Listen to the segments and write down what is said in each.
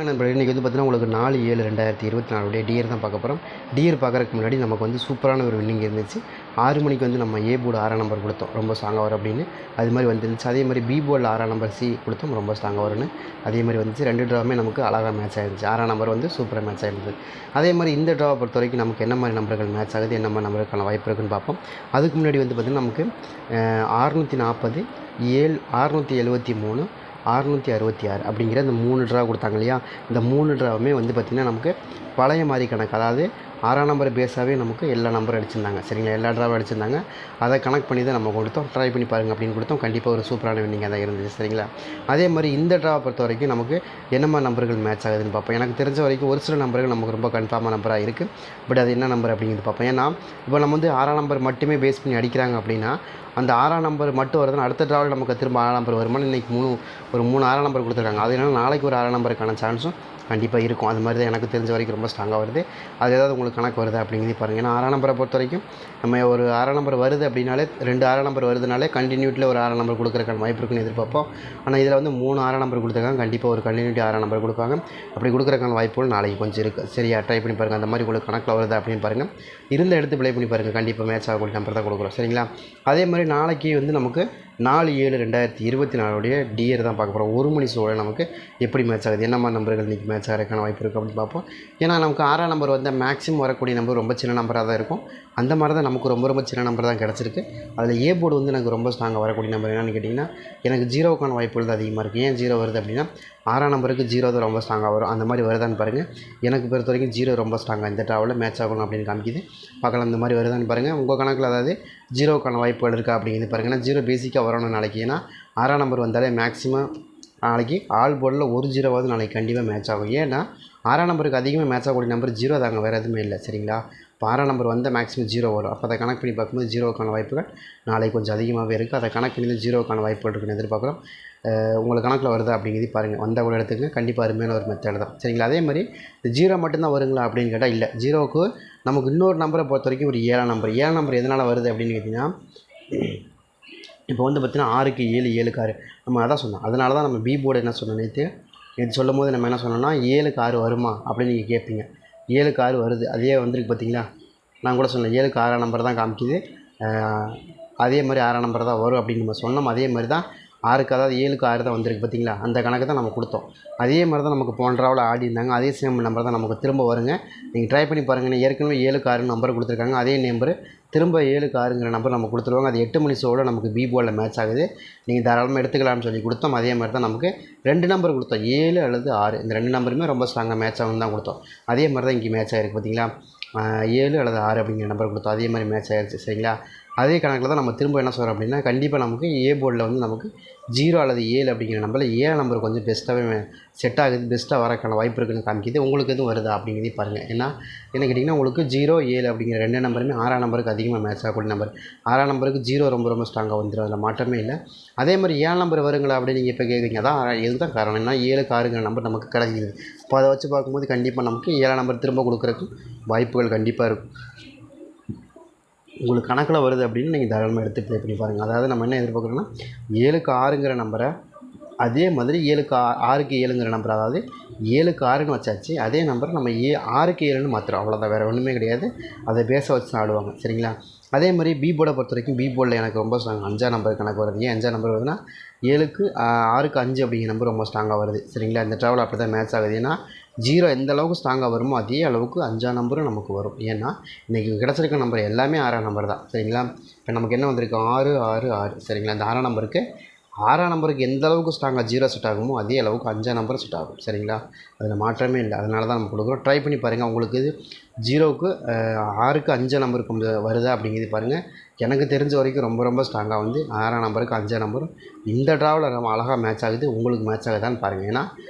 நண்பர்களே இன்றைக்கி வந்து பார்த்தீங்கன்னா உங்களுக்கு 4/7/2024 டியர் தான் பார்க்க போகிறோம். டியர் பார்க்குறதுக்கு முன்னாடி நமக்கு வந்து சூப்பரான ஒரு வின்னிங் இருந்துச்சு. 6 மணிக்கு வந்து நம்ம ஏ போர்டு 6ஆம் நம்பர் கொடுத்தோம், ரொம்ப ஸ்ட்ராங்காக வரும் அப்படின்னு. அது மாதிரி வந்துருந்துச்சு. அதே மாதிரி பி போர்டில் 6ஆம் நம்பர் சி கொடுத்தோம், ரொம்ப ஸ்ட்ராங்காக வரும்னு. அதே மாதிரி வந்துச்சு. 2 ட்ராவுமே நமக்கு அழகாக மேட்ச் ஆகிருந்துச்சு. 6ஆம் நம்பர் வந்து சூப்பராக மேட்ச் ஆகிருந்தது. அதே மாதிரி இந்த ட்ராவை பொறுத்த வரைக்கும் நமக்கு என்ன மாதிரி நம்பர்கள் மேட்ச் ஆகுது, என்ன மாதிரி நம்பருக்கான வாய்ப்பு இருக்குன்னு பார்ப்போம். அதுக்கு முன்னாடி வந்து பார்த்திங்கன்னா நமக்கு 640, 673, 666 அப்படிங்கிற இந்த 3 ட்ரா கொடுத்தாங்க இல்லையா. இந்த 3 ட்ராவுமே வந்து பார்த்திங்கன்னா நமக்கு பழைய மாதிரி கணக்கு, அதாவது 6ஆம் நம்பர் பேஸாகவே நமக்கு எல்லா நம்பரும் அடிச்சிருந்தாங்க. சரிங்களா, எல்லா ட்ராவும் அடிச்சிருந்தாங்க. அதை கனெக்ட் பண்ணி தான் நம்ம கொடுத்தோம். ட்ரை பண்ணி பாருங்கள் அப்படின்னு கொடுத்தோம். கண்டிப்பாக ஒரு சூப்பரான வின்னிங்காக தான் இருந்துச்சு. சரிங்களா, அதே மாதிரி இந்த ட்ராவை பொறுத்த வரைக்கும் நமக்கு என்ன மாதிரி நம்பர்கள் மேட்ச் ஆகுதுன்னு பார்ப்போம். எனக்கு தெரிஞ்ச வரைக்கும் ஒரு சில நம்பர்கள் நமக்கு ரொம்ப கன்ஃபார்மான நம்பராக இருக்குது. பட் அது என்ன நம்பர் அப்படிங்கிறது பார்ப்போம். ஏன்னா இப்போ நம்ம வந்து 6ஆம் நம்பர் மட்டுமே பேஸ் பண்ணி அடிக்கிறாங்க அப்படின்னா அந்த 6ஆம் நம்பர் மட்டும் வருதுன்னா அடுத்த ட்ராவில் நமக்கு திரும்ப 6ஆம் நம்பர் வருமானு இன்றைக்கி 3 6ஆம் நம்பர் கொடுத்துருக்காங்க. அது என்னன்னா நாளைக்கு ஒரு 6ஆம் நம்பருக்கான சான்ஸும் கண்டிப்பாக இருக்கும். அது மாதிரி தான் எனக்கு தெரிஞ்ச வரைக்கும் ரொம்ப ஸ்ட்ராங்காக வருது. அது ஏதாவது உங்களுக்கு கணக்கு வருது அப்படிங்கிறது பாருங்கள். ஏன்னா 6ஆம் நம்பரை பொறுத்த வரைக்கும் நம்ம ஒரு 6ஆம் நம்பர் வருது அப்படின்னாலே 2 6ஆம் நம்பர் வருதுனாலே கண்டினியூட்டில் ஒரு 6ஆம் நம்பர் கொடுக்குறக்கான வாய்ப்பு இருக்குன்னு எதிர்பார்ப்போம். ஆனால் இதில் வந்து 3 6ஆம் நம்பர் கொடுத்துருக்காங்க. கண்டிப்பாக ஒரு கண்டினியூட்டி 6ஆம் நம்பர் கொடுப்பாங்க. அப்படி கொடுக்குறக்கான வாய்ப்புகள் நாளைக்கு கொஞ்சம் இருக்குது. சரியா, ட்ரை பண்ணி பாருங்கள். அந்த மாதிரி உங்களுக்கு கணக்கில் வருது அப்படின்னு பாருங்கள். இருந்த எடுத்து ப்ளே பண்ணி பாருங்கள். கண்டிப்பாக மேட்ச் ஆகக்கூடிய நம்பர் தான் கொடுக்குறோம். சரிங்களா, அதே மாதிரி நாளைக்கு வந்து நமக்கு 4/7/2024 டியர் தான் பார்க்க போகிறோம். 1 மணி ஷோவில் நமக்கு எப்படி மேட்ச் ஆகுது, என்ன மாதிரி நம்பர்கள் இன்றைக்கி மேட்ச் ஆகிறதுக்கான வாய்ப்பு இருக்குது அப்படின்னு பார்ப்போம். ஏன்னா நமக்கு 6ஆம் நம்பர் வந்து மேக்ஸிமம் வரக்கூடிய நம்பர் ரொம்ப சின்ன நம்பராக தான் இருக்கும். அந்த மாதிரி தான் நமக்கு ரொம்ப சின்ன நம்பர் தான் கிடச்சிருக்கு. அதில் ஏ போர்டு வந்து எனக்கு ரொம்ப ஸ்ட்ராங்காக வரக்கூடிய நம்பர் என்னென்னு கேட்டிங்கன்னா எனக்கு 0க்கான வாய்ப்புகள் தான் அதிகமாக இருக்குது. ஏன் 0 வருது அப்படின்னா 6ஆம் நம்பருக்கு 0 தான் ரொம்ப ஸ்ட்ராங்காக வரும். அந்த மாதிரி வருதான்னு பாருங்கள். எனக்கு பொறுத்த வரைக்கும் 0 ரொம்ப ஸ்ட்ராங்காக இந்த ட்ராவில் மேட்ச் ஆகணும் அப்படின்னு காமிக்குது. பார்க்கலாம் இந்த மாதிரி வருதான்னு பாருங்கள். உங்கள் கணக்கில் அதாவது 0க்கான வாய்ப்புகள் இருக்கா அப்படிங்கிறது பாருங்கள். ஏன்னா 0 பேசிக்காக வரணும் நாளைக்கு. ஏன்னா 6ஆம் நம்பர் வந்தாலே மேக்ஸிமம் நாளைக்கு ஆல் போர்டில் ஒரு 0வாவது நாளைக்கு கண்டிப்பாக மேட்ச் ஆகும். ஏன்னா 6ஆம் நம்பருக்கு அதிகமாக மேட்ச் ஆகக்கூடிய நம்பர் 0 தாங்க, வேறு எதுவுமே இல்லை. சரிங்களா, இப்போ 6ஆம் நம்பர் வந்தால் மேக்ஸிமம் 0 வரும். அப்போ அதை கணக்கு பண்ணி பார்க்கும்போது 0க்கான வாய்ப்புகள் நாளைக்கு கொஞ்சம் அதிகமாகவே இருக்குது. அதை கணக்கு பண்ணி 0க்கான வாய்ப்புகள் இருக்குன்னு எதிர்பார்க்குறோம். உங்களுக்கு கணக்கில் வருதா அப்படிங்கிறது பாருங்கள். வந்தால் கூட எடுத்துக்கங்க. கண்டிப்பாக அருமையான ஒரு மெத்தட் தான். சரிங்களா, அதே மாதிரி 0 மட்டும்தான் வருங்களா அப்படின்னு கேட்டால் இல்லை. 0க்கு நமக்கு இன்னொரு நம்பரை பொறுத்த வரைக்கும் ஒரு 7ஆம் நம்பர். 7ஆம் நம்பர் எதனால் வருது அப்படின்னு கேட்டிங்கன்னா இப்போ வந்து பார்த்திங்கன்னா 6க்கு 7, 7க்கு 6 நம்ம அதான் சொன்னோம். அதனால தான் நம்ம பி போர்டு என்ன சொன்னோம் நேற்று சொல்லும் போது நம்ம என்ன சொன்னோம்னா 7க்கு 6 வருமா அப்படின்னு நீங்கள் கேட்பீங்க. 7க்கு 6 வருது. அதே வந்திருக்கு பார்த்தீங்களா. நான் கூட சொன்னேன் 7க்கு 6ஆம் நம்பர் தான் காமிக்குது. அதே மாதிரி 6ஆம் நம்பர் தான் வரும் அப்படின்னு நம்ம சொன்னோம். அதே மாதிரி தான் 6க்கு அதாவது 7க்கு 6 தான் வந்திருக்கு பார்த்தீங்களா. அந்த கணக்கு தான் நம்ம கொடுத்தோம். அதே மாதிரி தான் நமக்கு போன ட்ராவில் ஆடி இருந்தாங்க. அதே சேம் நம்பர் தான் நமக்கு திரும்ப வருங்க. நீங்கள் ட்ரை பண்ணி பாருங்கள். ஏற்கனவே 7க்கு 6 நம்பர் கொடுத்துருக்காங்க. அதே நம்பர் திரும்ப 7க்கு 6ங்கிற நம்பர் நம்ம கொடுத்துருவாங்க. அது 8 மணி ஷோவில் நமக்கு பி போர்டில் மேட்ச் ஆகுது. நீங்கள் தாராளமாக எடுத்துக்கலாம்னு சொல்லி கொடுத்தோம். அதே மாதிரி தான் நமக்கு 2 நம்பர் கொடுத்தோம், 7 அல்லது 6. இந்த 2 நம்பருமே ரொம்ப ஸ்ட்ராங்காக மேட்ச் ஆகுன்னு தான் கொடுத்தோம். அதே மாதிரி தான் இங்கே மேட்ச் ஆகிருக்கு பார்த்தீங்களா. 7 அல்லது 6 அப்படிங்கிற நம்பர் கொடுத்தோம். அதே மாதிரி மேட்ச் ஆகிடுச்சு. சரிங்களா, அதே கணக்கில் தான் நம்ம திரும்ப என்ன சொல்கிறோம் அப்படின்னா கண்டிப்பாக நமக்கு ஏ போர்டில் வந்து நமக்கு 0 அல்லது 7 அப்படிங்கிற நம்பரில் 7 நம்பர் கொஞ்சம் பெஸ்ட்டாகவே செட் ஆகுது, பெஸ்ட்டாக வரக்கான வாய்ப்பு இருக்குன்னு காமிக்குது. உங்களுக்கு எதுவும் வருதா அப்படிங்கிறதையும் பாருங்கள். ஏன்னா என்ன கேட்டிங்கன்னா உங்களுக்கு 0, 7 அப்படிங்கிற 2 நம்பருமே 6ஆம் நம்பருக்கு அதிகமாக மேட்ச் ஆகக்கூடிய நம்பர். 6ஆம் நம்பருக்கு 0 ரொம்ப ஸ்ட்ராங்காக வந்துடும், அதில் மாற்றமே இல்லை. அதே மாதிரி 7 நம்பர் வருங்களா அப்படின்னு நீங்கள் இப்போ கேட்குறீங்க. அதான் இதுதான் காரணம். ஏன்னா 7க்கு 6ங்கிற நம்பர் நமக்கு கிடைக்கிது. இப்போ அதை வச்சு பார்க்கும்போது கண்டிப்பாக நமக்கு 7ஆம் நம்பர் திரும்ப கொடுக்குறதுக்கு வாய்ப்புகள் கண்டிப்பாக இருக்கும். உங்களுக்கு கணக்கில் வருது அப்படின்னு நீங்கள் தாராளமாக எடுத்து ப்ளே பண்ணி பாருங்கள். அதாவது நம்ம என்ன எதிர்பார்க்குறோன்னா 7க்கு 6ங்கிற நம்பரை அதே மாதிரி 6க்கு 7ங்கிற நம்பர், அதாவது 7க்கு 6ன்னு வச்சாச்சு. அதே நம்பர் நம்ம 6க்கு 7ன்னு மாற்றுறோம். அவ்வளோதான், வேறு ஒன்றுமே கிடையாது. அதை பேஸை வச்சு தான் ஆடுவாங்க. சரிங்களா, அதே மாதிரி பி போர்டை பொறுத்த வரைக்கும் பி போர்டில் எனக்கு ரொம்ப ஸ்ட்ராங் 5ஆம் நம்பர் கணக்கு வருது. ஏன் 5ஆம் நம்பர் வருதுன்னா 6க்கு 5 அப்படிங்கிற நம்பர் ரொம்ப ஸ்ட்ராங்காக வருது. சரிங்களா, இந்த ட்ராவல் அப்படி தான் மேட்ச் ஆகுது. ஏன்னா 0 எந்த அளவுக்கு ஸ்ட்ராங்காக வருமோ அதே அளவுக்கு 5ஆம் நம்பரும் நமக்கு வரும். ஏன்னா இன்றைக்கி கிடச்சிருக்க நம்பர் எல்லாமே 6ஆம் நம்பர் தான். சரிங்களா, இப்போ நமக்கு என்ன வந்திருக்கு 6 6 6. சரிங்களா, இந்த 6ஆம் நம்பருக்கு எந்த அளவுக்கு ஸ்ட்ராங்காக 0 செட் ஆகுமோ அதே அளவுக்கு 5ஆம் நம்பர் செட் ஆகும். சரிங்களா, அதில் மாற்றமே இல்லை. அதனால தான் நம்ம கொடுக்குறோம். ட்ரை பண்ணி பாருங்கள். உங்களுக்கு இது 0க்கு 6க்கு 5ஆம் நம்பருக்கு கொஞ்சம் வருதா அப்படிங்கிறது பாருங்கள். எனக்கு தெரிஞ்ச வரைக்கும் ரொம்ப ஸ்ட்ராங்காக வந்து 6ஆம் நம்பருக்கு 5ஆம் நம்பரும் இந்த ட்ராவில் நம்ம அழகாக மேட்ச் ஆகுது. உங்களுக்கு மேட்ச் ஆகுதான்னு பாருங்கள். ஏன்னா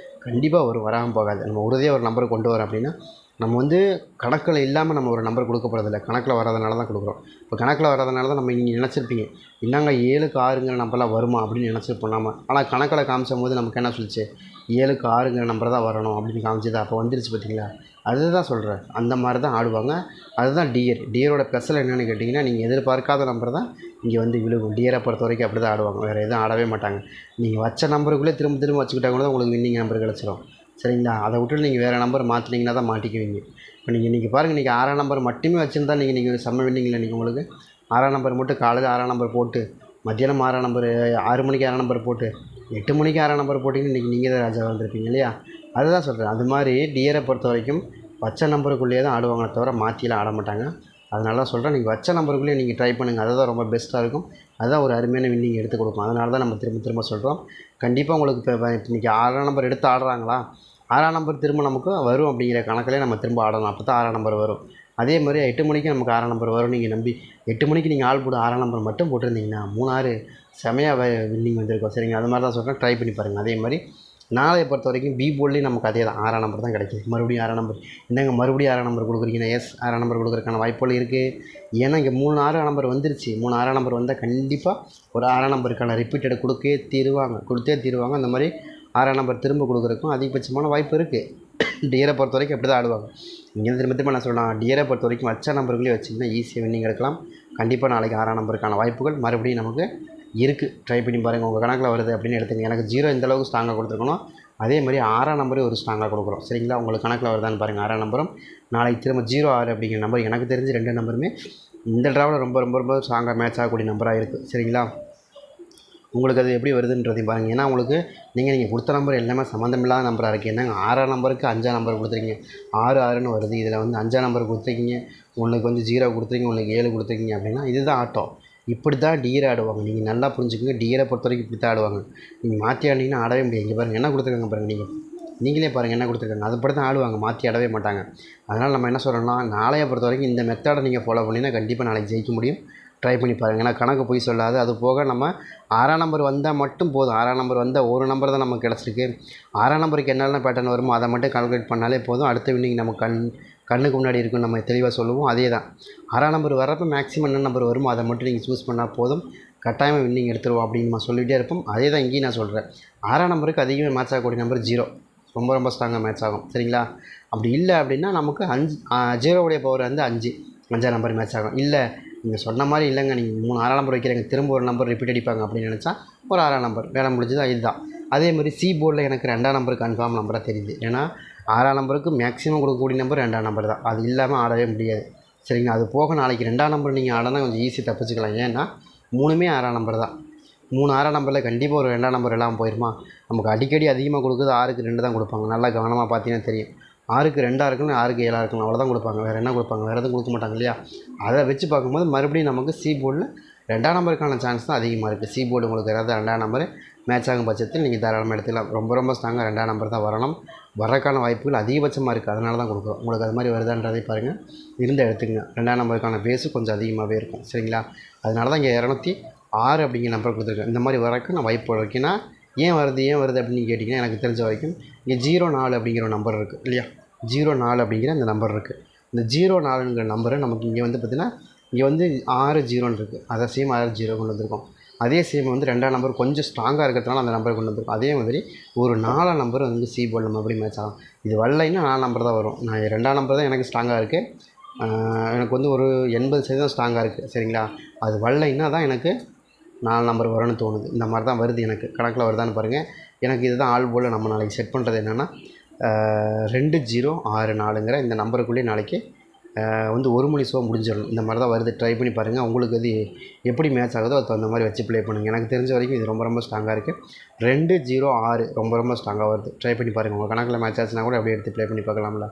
கண்டிப்பாக வராமல் போகாது. நம்ம உறுதியாக ஒரு நம்பர் கொண்டு வரோம் அப்படின்னா நம்ம வந்து கணக்கில் இல்லாமல் நம்ம ஒரு நம்பர் கொடுக்க போகிறதில்ல, கணக்கில் வராதனால தான் கொடுக்குறோம். இப்போ கணக்கில் வராதனால தான் நம்ம நீங்கள் நினச்சிருப்பீங்க என்னங்க 7க்கு 6ங்கிற நம்பர்லாம் வருமா அப்படின்னு நினச்சிருப்போம் நம்ம. ஆனால் கணக்கில் காமிச்சும் போது நமக்கு என்ன சொல்லிச்சு 7க்கு 6ங்கிற நம்பர் தான் வரணும் அப்படின்னு காமிச்சது. அப்போ வந்துருச்சு பார்த்தீங்களா. அதுதான் சொல்கிறேன், அந்த மாதிரி தான் ஆடுவாங்க. அதுதான் டியரோட ஸ்பெஷல் என்னென்னு கேட்டிங்கன்னா நீங்கள் எதிர்பார்க்காத நம்பர் தான் இங்கே வந்து விழுகும். டியரை பொறுத்த வரைக்கும் அப்படி தான் ஆடுவாங்க, வேறு எதுவும் ஆடவே மாட்டாங்க. நீங்கள் வச்ச நம்பருக்குள்ளே திரும்ப வச்சுக்கிட்டாங்க கூட உங்களுக்கு வின்னிங் நம்பர் கிடச்சிரும். சரிங்களா? அதை விட்டுட்டு நீங்கள் வேறு நம்பர் மாற்றினீங்கன்னா தான் மாட்டிக்குவீங்க. இப்போ நீங்கள் இன்றைக்கி பாருங்கள், இன்றைக்கி 6ஆம் நம்பர் மட்டுமே வச்சுருந்தா நீங்கள் செம்ம வின்னிங்கில் இன்றைக்கி உங்களுக்கு 6ஆம் நம்பர் மட்டும் காலையில் 6ஆம் நம்பர் போட்டு, மத்தியானம் 6ஆம் நம்பர் 6 மணிக்கு 6ஆம் நம்பர் போட்டு, 8 மணிக்கு 6ஆம் நம்பர் போட்டிங்கன்னா இன்றைக்கி நீங்கள் தான் ராஜாவாக வந்திருப்பீங்க இல்லையா? அதுதான் சொல்கிறேன். அது மாதிரி டியரை பொறுத்த வரைக்கும் வச்ச நம்பருக்குள்ளேயே தான் ஆடுவாங்களே தவிர மாற்றிலாம் ஆட மாட்டாங்க. அதனால தான் சொல்கிறேன், நீங்கள் வச்ச நம்பருக்குள்ளேயே நீங்கள் ட்ரை பண்ணுங்கள். அதுதான் ரொம்ப பெஸ்ட்டாக இருக்கும். அதுதான் ஒரு அருமையான வின்னிங் எடுத்து கொடுக்கும். அதனால தான் நம்ம திரும்ப திரும்ப சொல்கிறோம். கண்டிப்பாக உங்களுக்கு இப்போ இன்றைக்கி 6ஆம் நம்பர் எடுத்து ஆடுறாங்களா, 6ஆம் நம்பர் திரும்ப நமக்கு வரும் அப்படிங்கிற கணக்கிலே நம்ம திரும்ப ஆடணும். அப்போ தான் 6ஆம் நம்பர் வரும். அதே மாதிரி 8 மணிக்கு நமக்கு 6ஆம் நம்பர் வரும் நீங்கள் நம்பி 8 மணிக்கு நீங்கள் ஆள் போட்டு 6ஆம் நம்பர் மட்டும் போட்டிருந்தீங்கன்னா 3-6 செமையாக வின்னிங் வந்திருக்கும். சரிங்க, அது மாதிரி தான் சொல்கிறேன். ட்ரை பண்ணி பாருங்கள். அதே மாதிரி நாளையை பொறுத்த வரைக்கும் பி போர்ட்லேயும் நமக்கு அதே தான் 6ஆம் நம்பர் தான் கிடைக்கிது. மறுபடியும் 6ஆம் நம்பர் என்னங்க மறுபடியும் 6ஆம் நம்பர் கொடுக்குறீங்கன்னா, எஸ் 6ஆம் நம்பர் கொடுக்குறதுக்கான வாய்ப்புகள் இருக்குது. ஏன்னா இங்கே 3 6ஆம் நம்பர் வந்துருச்சு. 3 6ஆம் நம்பர் வந்தால் கண்டிப்பாக ஒரு 6ஆம் நம்பருக்கான ரிப்பீட்டடை கொடுத்தே தீருவாங்க. அந்த மாதிரி 6ஆம் நம்பர் திரும்ப கொடுக்குறதுக்கும் அதிகபட்சமான வாய்ப்பு இருக்குது. டியரை பொறுத்த வரைக்கும் அப்படி தான் ஆடுவாங்க. இங்கே திரும்ப திரும்ப நான் சொல்லலாம், டியரை பொறுத்த வரைக்கும் வச்ச நம்பர்களே வச்சிங்கன்னா ஈஸியாக வின்னிங் எடுக்கலாம். கண்டிப்பாக நாளைக்கு 6ஆம் நம்பருக்கான வாய்ப்புகள் மறுபடியும் நமக்கு இருக்குது. ட்ரை பண்ணி பாருங்கள். உங்கள் கணக்கில் வருது அப்படின்னு எடுத்துங்க. எனக்கு 0 எந்தளவுக்கு ஸ்ட்ராங்காக கொடுத்துருக்கணும், அதே மாதிரி 6ஆம் நம்பரே ஒரு ஸ்ட்ராங்காக கொடுக்குறோம். சரிங்களா? உங்களுக்கு கணக்கில் வருதான்னு பாருங்கள். 6ஆம் நம்பரும் நாளைக்கு திரும்ப 0-6 அப்படிங்கிற நம்பர் எனக்கு தெரிஞ்சு 2 நம்பருமே இந்த ட்ராவில் ரொம்ப ரொம்ப ரொம்ப ஸ்ட்ராங்காக மேட்ச் ஆகக்கூடிய நம்பராக இருக்குது. சரிங்களா? உங்களுக்கு அது எப்படி வருதுன்றதையும் பாருங்கள். ஏன்னா உங்களுக்கு நீங்கள் கொடுத்த நம்பர் எல்லாமே சம்மந்தமில்லாத நம்பராக இருக்குது. என்னங்க 6ஆம் நம்பருக்கு 5ஆம் நம்பர் கொடுத்துருக்கீங்க, 6 6ன்னு வருது. இதில் 5ஆம் நம்பர் கொடுத்துருக்கீங்க, உங்களுக்கு 0 கொடுத்துருக்கீங்க, உங்களுக்கு 7 கொடுத்துருக்கீங்க அப்படின்னா இதுதான் ஆட்டம். இப்படி தான் டியரை ஆடுவாங்க. நீங்கள் நல்லா புரிஞ்சுக்கோங்க. டியரை பொறுத்த வரைக்கும் இப்படி தான் ஆடுவாங்க. நீங்கள் மாற்றி ஆடினீங்கன்னா ஆடவே முடியாது. இங்கே பாருங்கள் என்ன கொடுத்துருக்காங்க பாருங்கள், நீங்களே பாருங்கள் என்ன கொடுத்துருக்காங்க. அதுபடி தான் ஆடுவாங்க, மாற்றி ஆடவே மாட்டாங்க. அதனால் நம்ம என்ன சொல்கிறோம்னா, நாளையை பொறுத்த வரைக்கும் இந்த மெத்தடை நீங்கள் ஃபாலோ பண்ணிங்கன்னா கண்டிப்பாக நாளைக்கு ஜெயிக்க முடியும். ட்ரை பண்ணி பாருங்கள். ஏன்னா கணக்கு போய் சொல்லாது. அது போக நம்ம 6ஆம் நம்பர் வந்தால் மட்டும் போதும். 6ஆம் நம்பர் வந்தால் ஒரு நம்பர் தான் நமக்கு கிடச்சிருக்கு. 6ஆம் நம்பருக்கு என்னென்ன பேட்டர்ன் வருமோ அதை மட்டும் கால்குலேட் பண்ணாலே போதும். அடுத்த வின்னிங் நம்ம கண்ணுக்கு முன்னாடி இருக்குன்னு நம்ம தெளிவாக சொல்லுவோம். அதே தான் 6ஆம் நம்பர் வரப்போ மேக்ஸிமம் என்ன நம்பர் வருமோ அதை மட்டும் நீங்கள் சூஸ் பண்ணால் போதும். கட்டாயமாக வின்னிங் எடுத்துருவோம் அப்படின்னு நம்ம சொல்லிகிட்டே இருப்போம். அதே தான் இங்கேயும் நான் சொல்கிறேன். 6ஆம் நம்பருக்கு அதிகமாக மேட்ச் ஆகக்கூடிய நம்பர் 0 ரொம்ப ரொம்ப ஸ்ட்ராங்காக மேட்ச் ஆகும். சரிங்களா? அப்படி இல்லை அப்படின்னா நமக்கு 0 பவர் 5ஆம் நம்பர் மேட்ச் ஆகும். இல்லை நீங்கள் சொன்ன மாதிரி இல்லைங்க, நீங்கள் 3 6ஆம் நம்பர் வைக்கிறீங்க, திரும்ப ஒரு நம்பர் ரிப்பீட் அடிப்பாங்க அப்படின்னு நினச்சா ஒரு 6ஆம் நம்பர் வேலை முடிஞ்சது. இதுதான். அதே மாதிரி சி போர்டில் எனக்கு 2ஆம் நம்பர் கன்ஃபார்ம் நம்பராக தெரியுது. ஏன்னா 6ஆம் நம்பருக்கு மேக்ஸிமம் கொடுக்கக்கூடிய நம்பர் 2ஆம் நம்பர் தான். அது இல்லாமல் ஆடவே முடியாது. சரிங்களா? அது போக நாளைக்கு 2ஆம் நம்பர் நீங்கள் ஆடினா கொஞ்சம் ஈஸியாக தப்பிச்சுக்கலாம். ஏன்னா 3மே 6ஆம் நம்பர் தான். 3 6ஆம் நம்பரில் கண்டிப்பாக ஒரு 2ஆம் நம்பர் எல்லாம் போயிடுமா. நமக்கு அடிக்கடி அதிகமாக கொடுக்குறது 6க்கு 2 தான் கொடுப்பாங்க. நல்லா கவனமாக பார்த்தீங்கன்னா தெரியும். 6க்கு 2 இருக்கலாம், 6க்கு 7 இருக்கலாம், அவ்வளோதான் கொடுப்பாங்க. வேறு என்ன கொடுப்பாங்க? வேறு எதுவும் கொடுக்க மாட்டாங்க இல்லையா? அதை வச்சு பார்க்கும்போது மறுபடியும் நமக்கு சி போர்டில் 2ஆம் நம்பருக்கான சான்ஸ் தான் அதிகமாக இருக்குது. சி போர்டு உங்களுக்கு ஏதாவது 2ஆம் நம்பர் மேட்ச் ஆகும் பட்சத்தில் நீங்கள் தாராளமாக எடுத்துக்கலாம். ரொம்ப ரொம்ப ஸ்ட்ராங்காக 2ஆம் நம்பர் தான் வரணும். வரக்கான வாய்ப்புகள் அதிகபட்சமாக இருக்குது. அதனால தான் கொடுக்குறோம். உங்களுக்கு அது மாதிரி வருதான்றதை பாருங்கள், இருந்தால் எடுத்துக்கங்க. 2ஆம் நம்பருக்கான பேஸு கொஞ்சம் அதிகமாகவே இருக்கும். சரிங்களா? அதனால தான் இங்கே 206 அப்படிங்கிற நம்பர் கொடுத்துருக்கேன். இந்த மாதிரி வரக்கு நான் வாய்ப்பு வைக்கினா ஏன் வருது அப்படின்னு கேட்டிங்கன்னா, எனக்கு தெரிஞ்ச வரைக்கும் இங்கே 04 அப்படிங்கிற ஒரு நம்பர் இருக்குது இல்லையா? 04 அப்படிங்கிற அந்த நம்பர் இருக்குது. இந்த 04ங்கிற நம்பரை நமக்கு இங்கே பார்த்திங்கன்னா இங்கே 6 0ன்னு இருக்குது. அதை சேம் 6 0 கொண்டு வந்திருக்கோம். அதே சேம் 2ஆம் நம்பர் கொஞ்சம் ஸ்ட்ராங்காக இருக்கிறதுனால அந்த நம்பரை கொண்டு வந்திருக்கோம். அதே மாதிரி ஒரு 4ஆம் நம்பர் சி போர்டு நம்ம எப்படி மேட்ச் ஆகும். இது வரலைன்னா 4 நம்பர் தான் வரும். நான் 2ஆம் நம்பர் தான் எனக்கு ஸ்ட்ராங்காக இருக்குது. எனக்கு ஒரு 80% ஸ்ட்ராங்காக இருக்குது. சரிங்களா? அது வரலைன்னா தான் எனக்கு 4 நம்பர் வரும்னு தோணுது. இந்த மாதிரி தான் வருது எனக்கு. கணக்கில் வருதான்னு பாருங்கள். எனக்கு இதுதான் ஆல் போர்டில் நம்ம நாளைக்கு செட் பண்ணுறது என்னென்னா 2064ங்கிற இந்த நம்பருக்குள்ளேயே நாளைக்கு 1 மணி ஷோ முடிஞ்சிடணும். இந்த மாதிரி தான் வருது. ட்ரை பண்ணி பாருங்கள். உங்களுக்கு அது எப்படி மேட்ச் ஆகுதோ அதுக்கு தகுந்த மாதிரி வச்சு ப்ளே பண்ணுங்கள். எனக்கு தெரிஞ்ச வரைக்கும் இது ரொம்ப ரொம்ப ஸ்ட்ராங்காக இருக்குது. 206 ரொம்ப ரொம்ப ஸ்ட்ராங்காக வருது. ட்ரை பண்ணி பாருங்கள். உங்கள் கணக்கில் மேட்ச் ஆச்சுன்னா கூட அப்படியே எடுத்து ப்ளே பண்ணி பார்க்கலாம்ல.